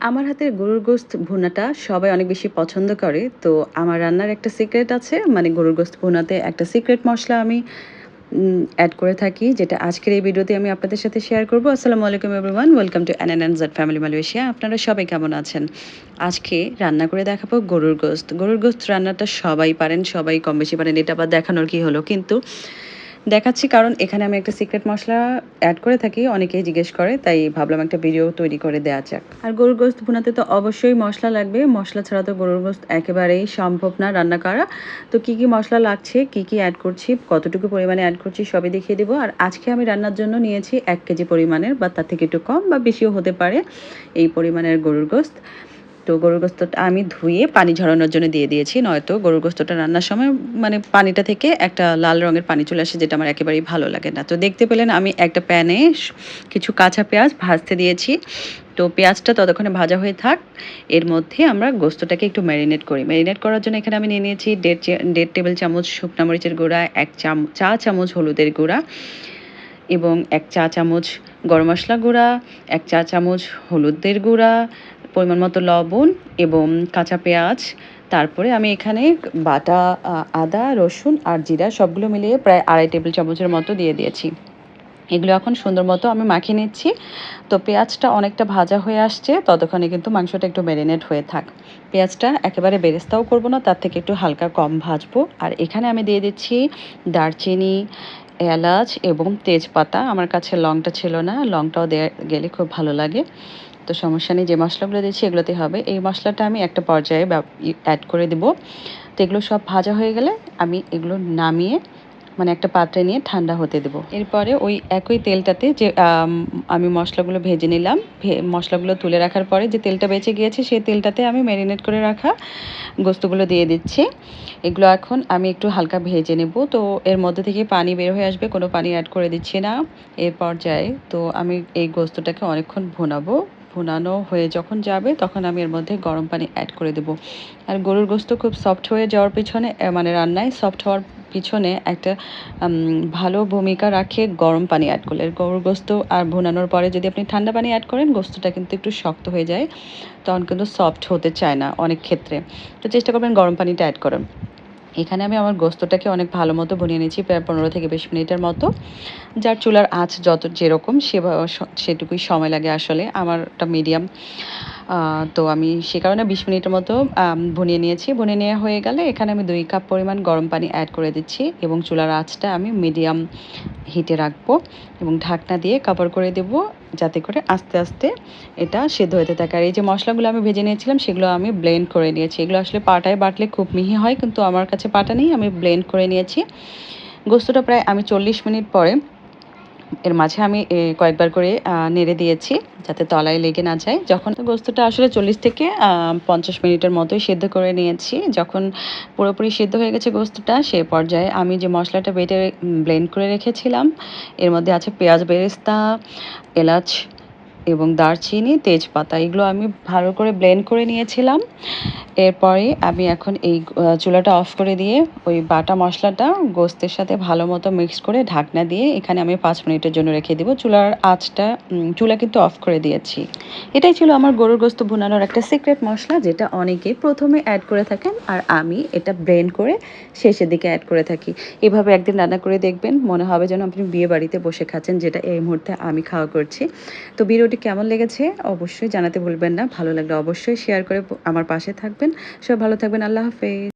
আমার হাতের গরুর গোশত ভুনাটা সবাই অনেক বেশি পছন্দ করে। তো আমার রান্নার একটা সিক্রেট আছে। মানে গরুর গোশত ভুনাতে একটা সিক্রেট মসলা আমি এড করে থাকি, যেটা আজকের এই ভিডিওতে আমি আপনাদের সাথে শেয়ার করব। আসসালামু আলাইকুম everyone, welcome to NNZ family Malaysia. আপনারা সবাই কেমন আছেন? আজকে রান্না করে দেখাবো গরুর গোশত। গরুর গোশত রান্নাটা সবাই পারেন, সবাই কম বেশি পারেন। এটা আবার দেখানোর কি হলো? কিন্তু দেখাচ্ছি কারণ এখানে আমি একটা সিক্রেট মসলা অ্যাড করে থাকি, অনেকেই জিজ্ঞেস করে, তাই ভাবলাম একটা ভিডিও তৈরি করে দেওয়া যাক। আর গরুর গোশত ভুনাতে তো অবশ্যই মশলা লাগবে, মশলা ছাড়া তো গরুর গোশত একেবারেই সম্ভব না রান্না করা। তো কি কি মশলা লাগছে, কি কি অ্যাড করছি, কতটুকু পরিমাণে অ্যাড করছি সবই দেখিয়ে দেবো। আর আজকে আমি রান্নার জন্য নিয়েছি 1 কেজি পরিমাণের, বা তার থেকে একটু কম বা বেশিও হতে পারে এই পরিমাণের গরুর গোশত। তো গরুর গোস্তটা আমি ধুয়ে পানি ঝরানোর জন্য দিয়ে দিয়েছি, নয়তো গরুর গোস্তটা রান্নার সময় মানে পানিটা থেকে একটা লাল রঙের পানি চলে আসে, যেটা আমার একেবারেই ভালো লাগে না। তো দেখতে পেলেন আমি একটা প্যানে কিছু কাঁচা পেঁয়াজ ভাজতে দিয়েছি। তো পেঁয়াজটা ততক্ষণে ভাজা হয়ে থাক, এর মধ্যে আমরা গোস্তটাকে একটু ম্যারিনেট করি। ম্যারিনেট করার জন্য এখানে আমি নিয়ে নিয়েছি 1.5 টেবিল চামচ শুকনো মরিচের গুঁড়া, চা চামচ হলুদের গুঁড়া, এবং 1 চা চামচ গরম মশলা গুঁড়া, 1 চা চামচ হলুদের গুঁড়া, পরিমাণ মতো লবণ এবং কাঁচা পেঁয়াজ। তারপরে আমি এখানে বাটা আদা, রসুন আর জিরা সবগুলো মিলিয়ে প্রায় 2.5 টেবিল চামচের মতো দিয়ে দিয়েছি। এগুলো এখন সুন্দর মতো আমি মাখিয়ে নিচ্ছি। তো পেঁয়াজটা অনেকটা ভাজা হয়ে আসছে, ততক্ষণে কিন্তু মাংসটা একটু ম্যারিনেট হয়ে থাক। পেঁয়াজটা একেবারে বেরেস্তাও করবো না, তার থেকে একটু হালকা কম ভাজবো। আর এখানে আমি দিয়ে দিচ্ছি দারচিনি, এলাচ এবং তেজপাতা। আমার কাছে লংটা ছিল না, লংটাও দেওয়া গেলে খুব ভালো লাগে। তো সমস্যা নেই, যে মশলাগুলো দিচ্ছি এগুলোতে হবে। এই মশলাটা আমি একটা পর্যায়ে অ্যাড করে দেবো। তো এগুলো সব ভাজা হয়ে গেলে আমি এগুলো নামিয়ে মানে একটা পাত্রে নিয়ে ঠান্ডা হতে দেবো। এরপরে ওই একই তেলটাতে যে আমি মশলাগুলো ভেজে নিলাম, মশলাগুলো তুলে রাখার পরে যে তেলটা বেঁচে গিয়েছে সেই তেলটাতে আমি ম্যারিনেট করে রাখা গোস্তগুলো দিয়ে দিচ্ছি। এগুলো এখন আমি একটু হালকা ভেজে নেব। তো এর মধ্যে থেকে পানি বের হয়ে আসবে, কোনো পানি অ্যাড করে দিচ্ছি না এর পর্যায়ে। তো আমি এই গোস্তটাকে অনেকক্ষণ ভুনাবো। ভুনানো হয়ে যখন যাবে তখন আমি এর মধ্যে গরম পানি অ্যাড করে দেবো। আর গরুর গোস্ত খুব সফট হয়ে যাওয়ার পিছনে মানে রান্নায় সফট হওয়ার পিছনে একটা ভালো ভূমিকা রাখে গরম পানি অ্যাড করলে। গরুর গোস্ত আর ভুনানোর পরে যদি আপনি ঠান্ডা পানি অ্যাড করেন, গোস্তটা কিন্তু একটু শক্ত হয়ে যায়, তখন কিন্তু সফট হতে চায় না অনেক ক্ষেত্রে। তো চেষ্টা করবেন গরম পানিটা অ্যাড করেন। এখানে আমি আমার গোস্তটাকে অনেক ভালো মতো ভুনিয়ে নিয়েছি, প্রায় 15 থেকে 20 মিনিটের মতো। যার চুলার আঁচ যেরকম সেটুকুই সময় লাগে আসলে, আমারটা মিডিয়াম। তো আমি সে কারণে 20 মিনিটের মতো ভুনিয়ে নিয়েছি। ভুনিয়ে নেওয়া হয়ে গেলে এখানে আমি 2 কাপ পরিমাণ গরম পানি অ্যাড করে দিচ্ছি, এবং চুলার আঁচটা আমি মিডিয়াম হিটে রাখবো এবং ঢাকনা দিয়ে কভার করে দেব, যাতে করে আস্তে আস্তে এটা সেদ্ধ হতে থাকে। আর এই যে মশলাগুলো আমি ভেজে নিয়েছিলাম সেগুলো আমি ব্লেন্ড করে নিয়েছি। এগুলো আসলে পাটায় বাটলে খুব মিহি হয়, কিন্তু আমার কাছে পাটা নেই, আমি ব্লেন্ড করে নিয়েছি। গোস্তটা প্রায় আমি 40 মিনিট পরে এর মাঝে আমি কয়েকবার করে নেড়ে দিয়েছি, যাতে তলায় লেগে না যায়। যখন গোস্তটা আসলে 40 থেকে 50 মিনিটের মতোই সেদ্ধ করে নিয়েছি, যখন পুরোপুরি সেদ্ধ হয়ে গেছে গোস্তটা, সে পর্যায়ে আমি যে মশলাটা বেটে ব্লেন্ড করে রেখেছিলাম, এর মধ্যে আছে পেঁয়াজ বেরেস্তা, এলাচ এবং দারচিনি, তেজপাতা, এগুলো আমি ভালো করে ব্লেন্ড করে নিয়েছিলাম। এরপরে আমি এখন এই চুলাটা অফ করে দিয়ে ওই বাটা মশলাটা গোস্তের সাথে ভালো মতো মিক্স করে ঢাকনা দিয়ে এখানে আমি 5 মিনিটের জন্য রেখে দেবো। চুলার আঁচটা চুলা কিন্তু অফ করে দিয়েছি। এটাই ছিল আমার গরুর গোস্ত ভুনানোর একটা সিক্রেট মশলা, যেটা অনেকে প্রথমে অ্যাড করে থাকেন, আর আমি এটা ব্লেন্ড করে শেষের দিকে অ্যাড করে থাকি। এভাবে একদিন রান্না করে দেখবেন, মনে হবে যেন আপনি বিয়ে বাড়িতে বসে খাচ্ছেন, যেটা এই মুহূর্তে আমি খাওয়া করছি। তো ভিডিওটি কেমন লেগেছে অবশ্যই জানাতে ভুলবেন না। ভালো লাগলে অবশ্যই শেয়ার করে আমার পাশে থাকবেন। সবাই ভালো থাকবেন। আল্লাহ হাফেজ।